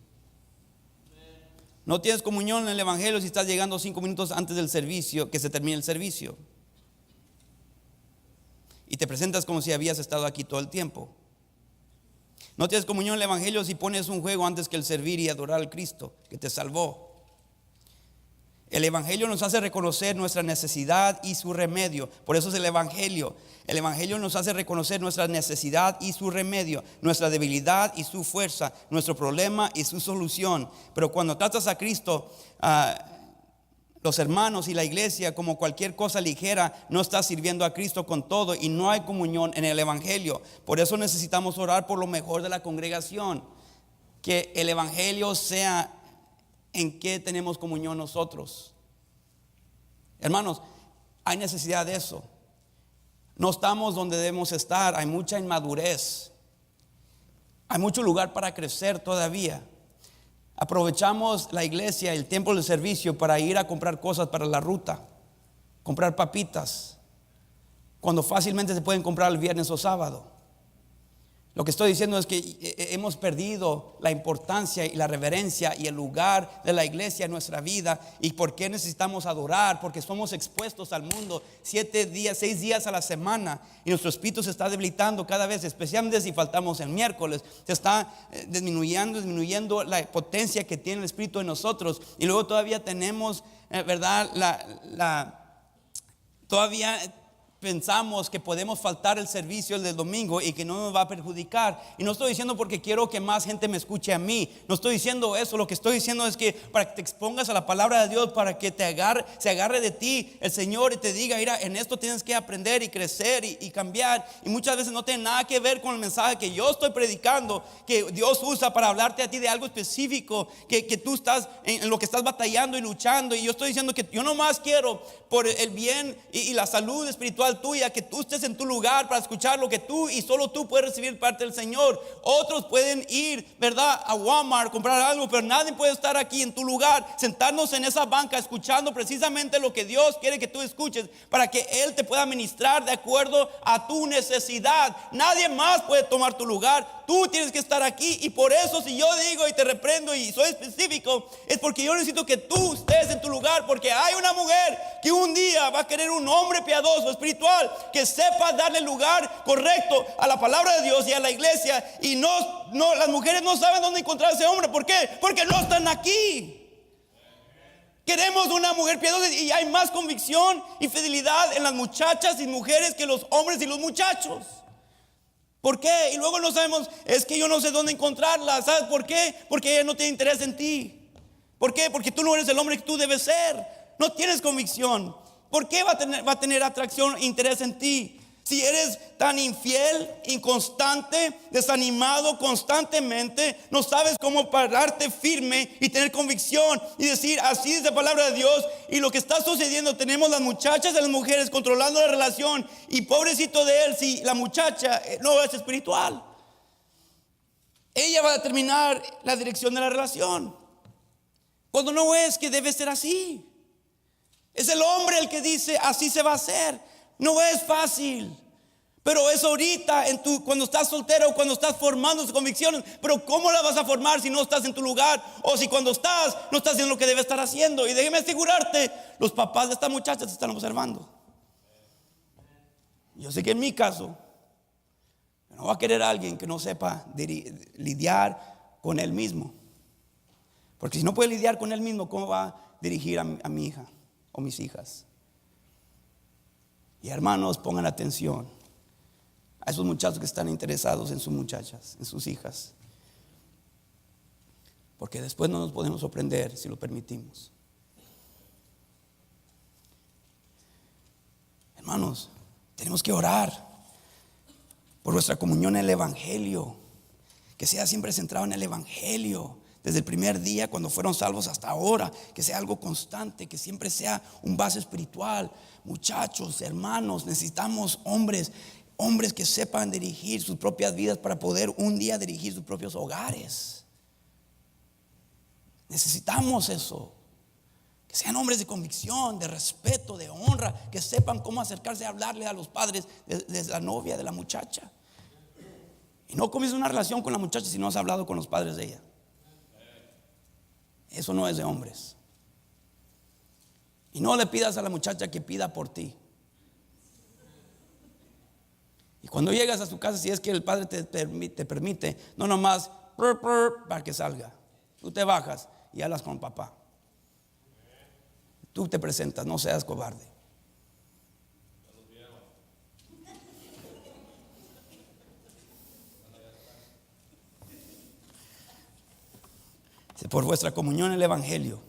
No tienes comunión en el evangelio si estás llegando 5 minutos antes del servicio, que se termine el servicio, y te presentas como si habías estado aquí todo el tiempo. No tienes comunión en el evangelio si pones un juego antes que el servir y adorar al Cristo que te salvó. El Evangelio nos hace reconocer nuestra necesidad y su remedio. Por eso es el Evangelio. El Evangelio nos hace reconocer nuestra necesidad y su remedio, nuestra debilidad y su fuerza, nuestro problema y su solución. Pero cuando tratas a Cristo, los hermanos y la iglesia como cualquier cosa ligera, no estás sirviendo a Cristo con todo y no hay comunión en el Evangelio. Por eso necesitamos orar por lo mejor de la congregación, que el Evangelio sea en que tenemos comunión nosotros. Hermanos, hay necesidad de eso. No estamos donde debemos estar, hay mucha inmadurez, hay mucho lugar para crecer todavía. Aprovechamos la iglesia, el tiempo del servicio para ir a comprar cosas para la ruta, comprar papitas, cuando fácilmente se pueden comprar el viernes o sábado. Lo que estoy diciendo es que hemos perdido la importancia y la reverencia y el lugar de la iglesia en nuestra vida. ¿Y por qué necesitamos adorar? Porque somos expuestos al mundo 7 días, 6 días a la semana, y nuestro espíritu se está debilitando cada vez, especialmente si faltamos el miércoles. Se está disminuyendo la potencia que tiene el espíritu en nosotros. Y luego todavía tenemos, ¿verdad? Todavía pensamos que podemos faltar el servicio del domingo y que no nos va a perjudicar. Y no estoy diciendo porque quiero que más gente me escuche a mí. No estoy diciendo eso. Lo que estoy diciendo es que para que te expongas a la palabra de Dios, para que se agarre de ti el Señor y te diga: mira, en esto tienes que aprender y crecer y cambiar. Y muchas veces no tiene nada que ver con el mensaje que yo estoy predicando, que Dios usa para hablarte a ti de algo específico, que tú estás en lo que estás batallando y luchando. Y yo estoy diciendo que yo nomás quiero, por el bien y la salud espiritual tuya, que tú estés en tu lugar para escuchar lo que tú y solo tú puedes recibir parte del Señor. Otros pueden ir, ¿verdad?, a Walmart, comprar algo, pero nadie puede estar aquí en tu lugar, sentarnos en esa banca escuchando precisamente lo que Dios quiere que tú escuches, para que Él te pueda ministrar de acuerdo a tu necesidad. Nadie más puede tomar tu lugar. Tú tienes que estar aquí. Y por eso, si yo digo y te reprendo y soy específico, es porque yo necesito que tú estés en tu lugar, porque hay una mujer que un día va a querer un hombre piadoso, espiritual, que sepa darle lugar correcto a la palabra de Dios y a la iglesia. Y las mujeres no saben dónde encontrar a ese hombre. ¿Por qué? Porque no están aquí. Queremos una mujer piadosa, y hay más convicción y fidelidad en las muchachas y mujeres que los hombres y los muchachos. ¿Por qué? Y luego no sabemos, es que yo no sé dónde encontrarla. ¿Sabes por qué? Porque ella no tiene interés en ti. ¿Por qué? Porque tú no eres el hombre que tú debes ser. No tienes convicción. ¿Por qué va a tener atracción e interés en ti? Si eres tan infiel, inconstante, desanimado constantemente, no sabes cómo pararte firme y tener convicción y decir: así es la palabra de Dios. Y lo que está sucediendo, tenemos las muchachas y las mujeres controlando la relación, y pobrecito de él si la muchacha no es espiritual. Ella va a determinar la dirección de la relación, cuando no es que debe ser así. Es el hombre el que dice: así se va a hacer. No es fácil, pero es ahorita cuando estás soltero o cuando estás formando tus convicciones. Pero ¿cómo las vas a formar si no estás en tu lugar? O si cuando no estás haciendo lo que debes estar haciendo. Y déjeme asegurarte, los papás de esta muchacha te están observando. Yo sé que en mi caso, no va a querer a alguien que no sepa lidiar con él mismo. Porque si no puede lidiar con él mismo, ¿cómo va a dirigir a mi hija o mis hijas? Y hermanos, pongan atención a esos muchachos que están interesados en sus muchachas, en sus hijas, porque después no nos podemos sorprender si lo permitimos. Hermanos, tenemos que orar por nuestra comunión en el Evangelio, que sea siempre centrado en el Evangelio. Desde el primer día cuando fueron salvos hasta ahora, que sea algo constante, que siempre sea un base espiritual. Muchachos, hermanos, necesitamos hombres que sepan dirigir sus propias vidas para poder un día dirigir sus propios hogares. Necesitamos eso. Que sean hombres de convicción, de respeto, de honra, que sepan cómo acercarse a hablarle a los padres de la novia, de la muchacha. Y no comiences una relación con la muchacha si no has hablado con los padres de ella. Eso no es de hombres. Y no le pidas a la muchacha que pida por ti. Y cuando llegas a su casa, si es que el padre te permite, no nomás para que salga. Tú te bajas y hablas con papá. Tú te presentas, no seas cobarde. Por vuestra comunión en el Evangelio.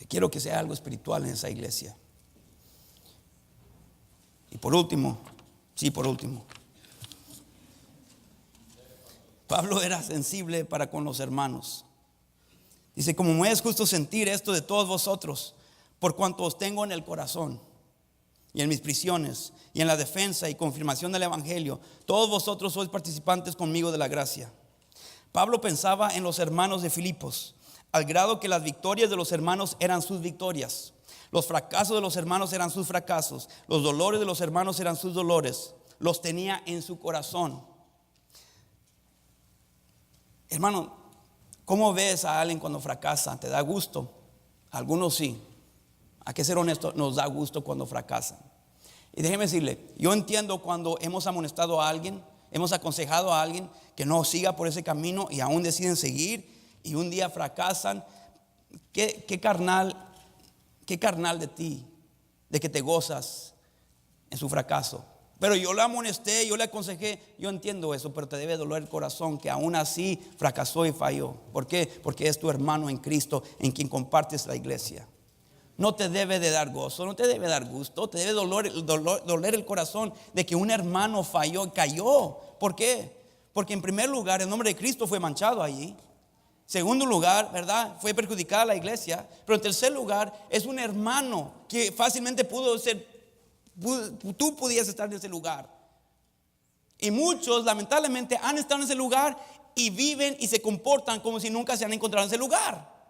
Quiero que sea algo espiritual en esa iglesia. Y por último, Pablo era sensible para con los hermanos. Dice, como me es justo sentir esto de todos vosotros, por cuanto os tengo en el corazón, y en mis prisiones, y en la defensa y confirmación del Evangelio, todos vosotros sois participantes conmigo de la gracia. Pablo pensaba en los hermanos de Filipos, al grado que las victorias de los hermanos eran sus victorias, los fracasos de los hermanos eran sus fracasos, los dolores de los hermanos eran sus dolores, los tenía en su corazón. Hermano, ¿cómo ves a alguien cuando fracasa? ¿Te da gusto? Algunos sí. Hay que ser honesto, nos da gusto cuando fracasan. Y déjeme decirle, yo entiendo cuando hemos amonestado a alguien, hemos aconsejado a alguien que no siga por ese camino y aún deciden seguir y un día fracasan. ¿Qué carnal de ti, de que te gozas en su fracaso? Pero yo le amonesté, yo le aconsejé, yo entiendo eso, pero te debe doler el corazón que aún así fracasó y falló. ¿Por qué? Porque es tu hermano en Cristo en quien compartes la iglesia. No te debe de dar gozo, no te debe dar gusto, te debe doler el corazón de que un hermano falló y cayó. ¿Por qué? Porque en primer lugar el nombre de Cristo fue manchado allí. Segundo lugar, ¿verdad? Fue perjudicada la iglesia. Pero en tercer lugar, es un hermano que fácilmente tú pudieras estar en ese lugar. Y muchos lamentablemente han estado en ese lugar y viven y se comportan como si nunca se han encontrado en ese lugar.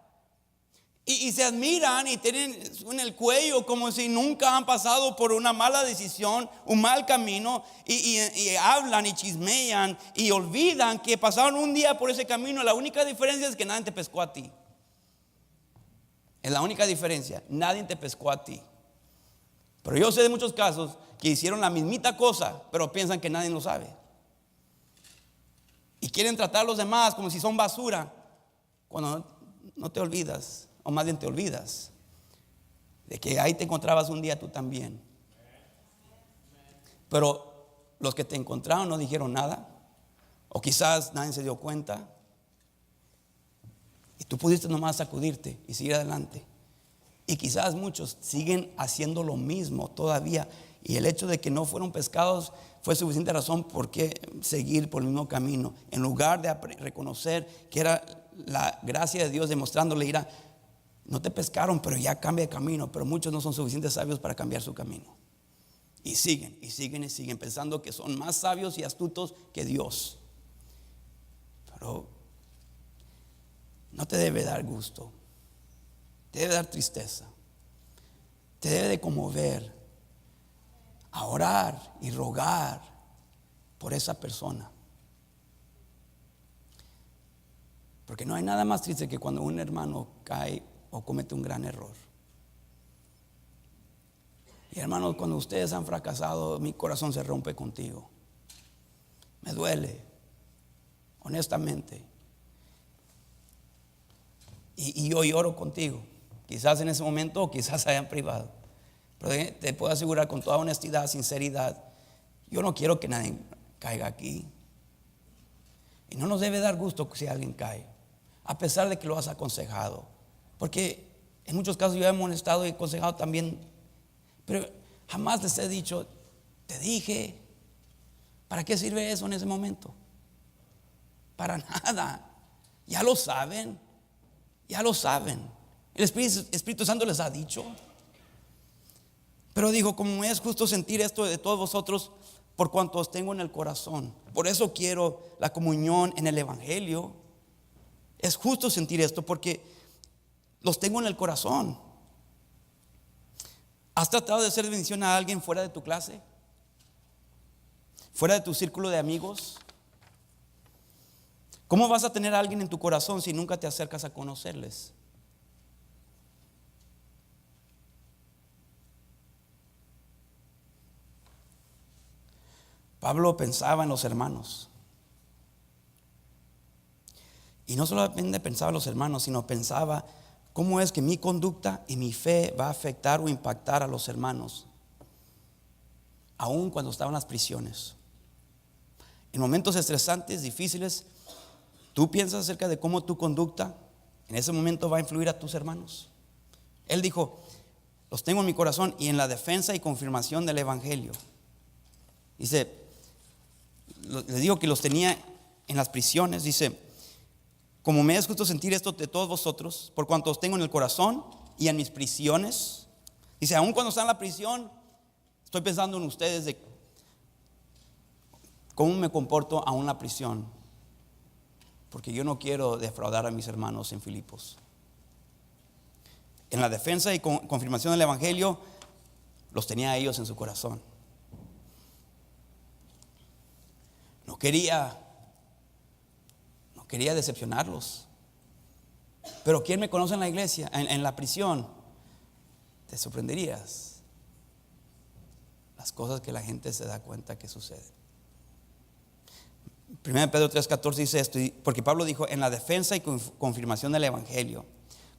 Y se admiran y tienen en el cuello como si nunca han pasado por una mala decisión, un mal camino, y hablan y chismean y olvidan que pasaron un día por ese camino. La única diferencia es que nadie te pescó a ti. Es la única diferencia, nadie te pescó a ti. Pero yo sé de muchos casos que hicieron la mismita cosa, pero piensan que nadie lo sabe. Y quieren tratar a los demás como si son basura, cuando no te olvidas. O más bien te olvidas de que ahí te encontrabas un día tú también. Pero los que te encontraron no dijeron nada, o quizás nadie se dio cuenta, y tú pudiste nomás sacudirte y seguir adelante. Y quizás muchos siguen haciendo lo mismo todavía, y el hecho de que no fueron pescados fue suficiente razón por qué seguir por el mismo camino, en lugar de reconocer que era la gracia de Dios demostrándole ira. No te pescaron, pero ya cambia de camino. Pero muchos no son suficientes sabios para cambiar su camino. Y siguen pensando que son más sabios y astutos que Dios. Pero no te debe dar gusto. Te debe dar tristeza. Te debe de conmover a orar y rogar por esa persona. Porque no hay nada más triste que cuando un hermano cae o comete un gran error. Y hermanos, cuando ustedes han fracasado, mi corazón se rompe contigo. Me duele, honestamente. Y yo lloro contigo. Quizás en ese momento o quizás allá en privado. Pero te puedo asegurar con toda honestidad, sinceridad, yo no quiero que nadie caiga aquí. Y no nos debe dar gusto si alguien cae, a pesar de que lo has aconsejado. Porque en muchos casos yo he amonestado y aconsejado también, pero jamás les he dicho, te dije. ¿Para qué sirve eso en ese momento? Para nada. Ya lo saben. El Espíritu Santo les ha dicho. Pero dijo, como es justo sentir esto de todos vosotros, por cuanto os tengo en el corazón. Por eso quiero la comunión en el Evangelio. Es justo sentir esto porque los tengo en el corazón. ¿Has tratado de hacer bendición a alguien fuera de tu clase? ¿Fuera de tu círculo de amigos? ¿Cómo vas a tener a alguien en tu corazón si nunca te acercas a conocerles? Pablo pensaba en los hermanos. Y no solamente pensaba en los hermanos, sino pensaba ¿cómo es que mi conducta y mi fe va a afectar o impactar a los hermanos? Aún cuando estaban en las prisiones, en momentos estresantes, difíciles, ¿tú piensas acerca de cómo tu conducta en ese momento va a influir a tus hermanos? Él dijo, los tengo en mi corazón y en la defensa y confirmación del evangelio. Dice, les digo que los tenía en las prisiones. Dice, como me es justo sentir esto de todos vosotros, por cuanto os tengo en el corazón y en mis prisiones. Dice, aun cuando está en la prisión, estoy pensando en ustedes de cómo me comporto aún en la prisión, porque yo no quiero defraudar a mis hermanos en Filipos. En la defensa y confirmación del evangelio, los tenía a ellos en su corazón. No quería decepcionarlos. Pero ¿quién me conoce en la iglesia, en la prisión? Te sorprenderías las cosas que la gente se da cuenta que suceden. 1 Pedro 3:14 dice esto, porque Pablo dijo, en la defensa y confirmación del evangelio,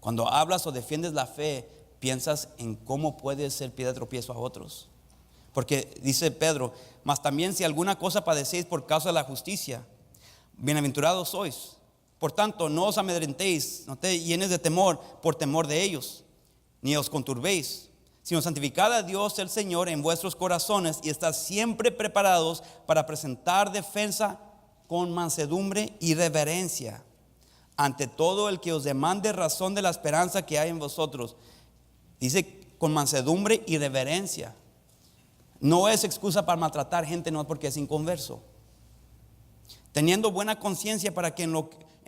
cuando hablas o defiendes la fe, piensas en cómo puedes ser piedra de tropiezo a otros. Porque dice Pedro, mas también si alguna cosa padecéis por causa de la justicia, bienaventurados sois. Por tanto, no os amedrentéis, no te llenes de temor por temor de ellos, ni os conturbéis, sino santificad a Dios el Señor en vuestros corazones y estad siempre preparados para presentar defensa con mansedumbre y reverencia ante todo el que os demande razón de la esperanza que hay en vosotros. Dice con mansedumbre y reverencia. No es excusa para maltratar gente, no es porque es inconverso. Teniendo buena conciencia para que en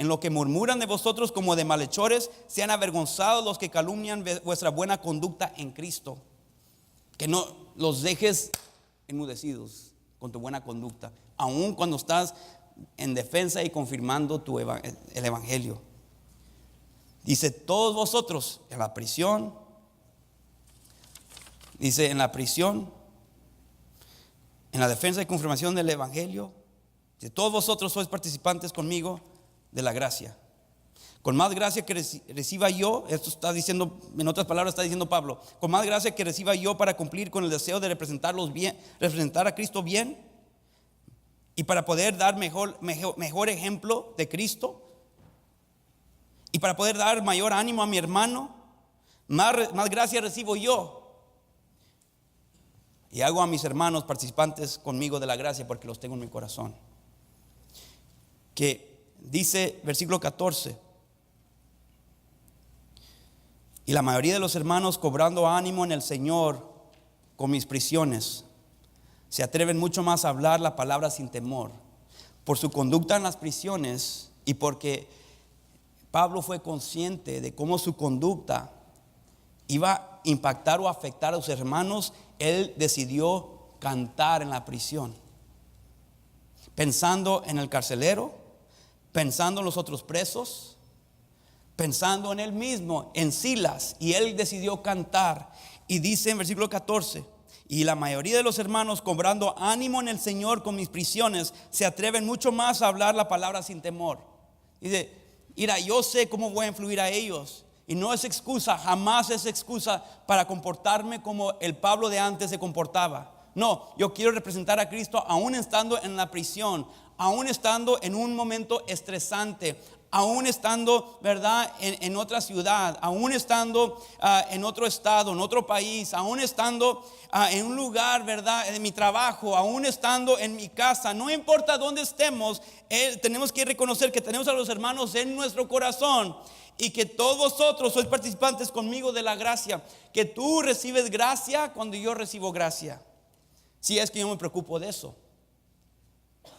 lo que murmuran de vosotros como de malhechores sean avergonzados los que calumnian vuestra buena conducta en Cristo. Que no los dejes enmudecidos con tu buena conducta, aun cuando estás en defensa y confirmando el evangelio. Dice, todos vosotros en la prisión, dice, en la prisión, en la defensa y confirmación del evangelio, dice, todos vosotros sois participantes conmigo de la gracia. Con más gracia que reciba yo, esto está diciendo, en otras palabras está diciendo Pablo, con más gracia que reciba yo para cumplir con el deseo de representar a Cristo bien, y para poder dar mejor ejemplo de Cristo, y para poder dar mayor ánimo a mi hermano, más gracia recibo yo, y hago a mis hermanos participantes conmigo de la gracia, porque los tengo en mi corazón. Que dice versículo 14, y la mayoría de los hermanos, cobrando ánimo en el Señor con mis prisiones, se atreven mucho más a hablar la palabra sin temor. Por su conducta en las prisiones y porque Pablo fue consciente de cómo su conducta iba a impactar o afectar a sus hermanos, él decidió cantar en la prisión, pensando en el carcelero, pensando en los otros presos, pensando en él mismo, en Silas, y él decidió cantar. Y dice en versículo 14, y la mayoría de los hermanos, cobrando ánimo en el Señor con mis prisiones, se atreven mucho más a hablar la palabra sin temor. Dice, mira, yo sé cómo voy a influir a ellos, y no es excusa, jamás es excusa para comportarme como el Pablo de antes se comportaba. No, yo quiero representar a Cristo aún estando en la prisión, aún estando en un momento estresante, aún estando, ¿verdad?, en otra ciudad, aún estando en otro estado, en otro país, aún estando en un lugar, ¿verdad?, en mi trabajo, aún estando en mi casa. No importa dónde estemos, tenemos que reconocer que tenemos a los hermanos en nuestro corazón y que todos vosotros sois participantes conmigo de la gracia. Que tú recibes gracia cuando yo recibo gracia. Si es que yo me preocupo de eso.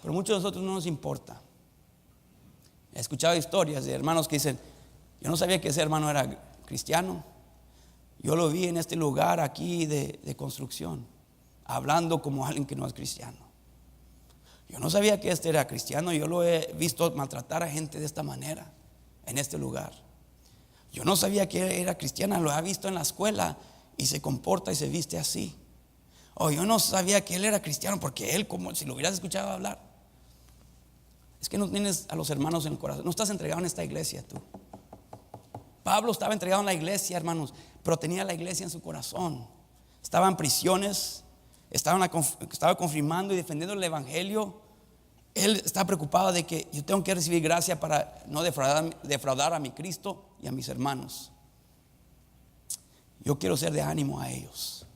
Pero muchos de nosotros no nos importa. He escuchado historias de hermanos que dicen, yo no sabía que ese hermano era cristiano. Yo lo vi en este lugar aquí de construcción, hablando como alguien que no es cristiano. Yo no sabía que este era cristiano. Yo lo he visto maltratar a gente de esta manera en este lugar. Yo no sabía que era cristiana. Lo he visto en la escuela y se comporta y se viste así. O yo no sabía que él era cristiano, porque él, como si lo hubieras escuchado hablar. Es que no tienes a los hermanos en el corazón. No estás entregado en esta iglesia tú. Pablo estaba entregado en la iglesia, hermanos, pero tenía la iglesia en su corazón. Estaba en prisiones, estaba confirmando y defendiendo el evangelio. Él está preocupado de que yo tengo que recibir gracia para no defraudar a mi Cristo y a mis hermanos. Yo quiero ser de ánimo a ellos,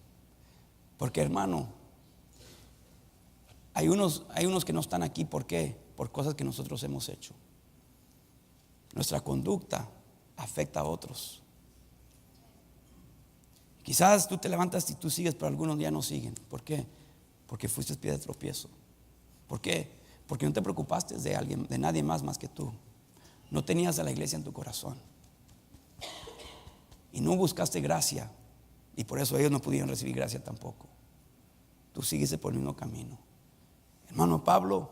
porque, hermano, hay unos que no están aquí. ¿Por qué? Por cosas que nosotros hemos hecho. Nuestra conducta afecta a otros. Quizás tú te levantas y tú sigues, pero algunos ya no siguen. ¿Por qué? Porque fuiste pie de tropiezo. ¿Por qué? Porque no te preocupaste de nadie más que tú. No tenías a la iglesia en tu corazón y no buscaste gracia, y por eso ellos no pudieron recibir gracia tampoco. Tú sigues por el mismo camino. Hermano, Pablo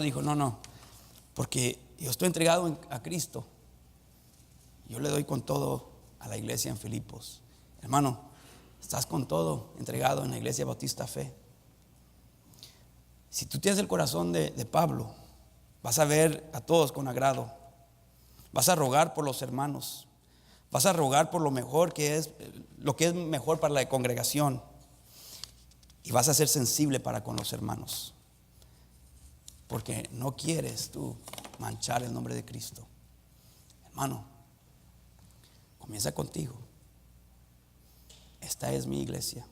dijo: no, porque yo estoy entregado a Cristo. Yo le doy con todo a la iglesia en Filipos. Hermano, estás con todo entregado en la iglesia Bautista Fe. Si tú tienes el corazón de Pablo, vas a ver a todos con agrado. Vas a rogar por los hermanos. Vas a rogar por lo que es mejor para la congregación. Y vas a ser sensible para con los hermanos, porque no quieres tú manchar el nombre de Cristo. Hermano, comienza contigo. Esta es mi iglesia.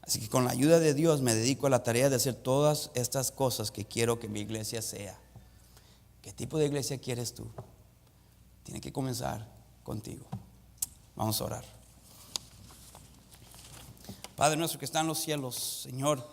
Así que con la ayuda de Dios me dedico a la tarea de hacer todas estas cosas que quiero que mi iglesia sea. ¿Qué tipo de iglesia quieres tú? Tiene que comenzar contigo. Vamos a orar. Padre nuestro que está en los cielos, Señor,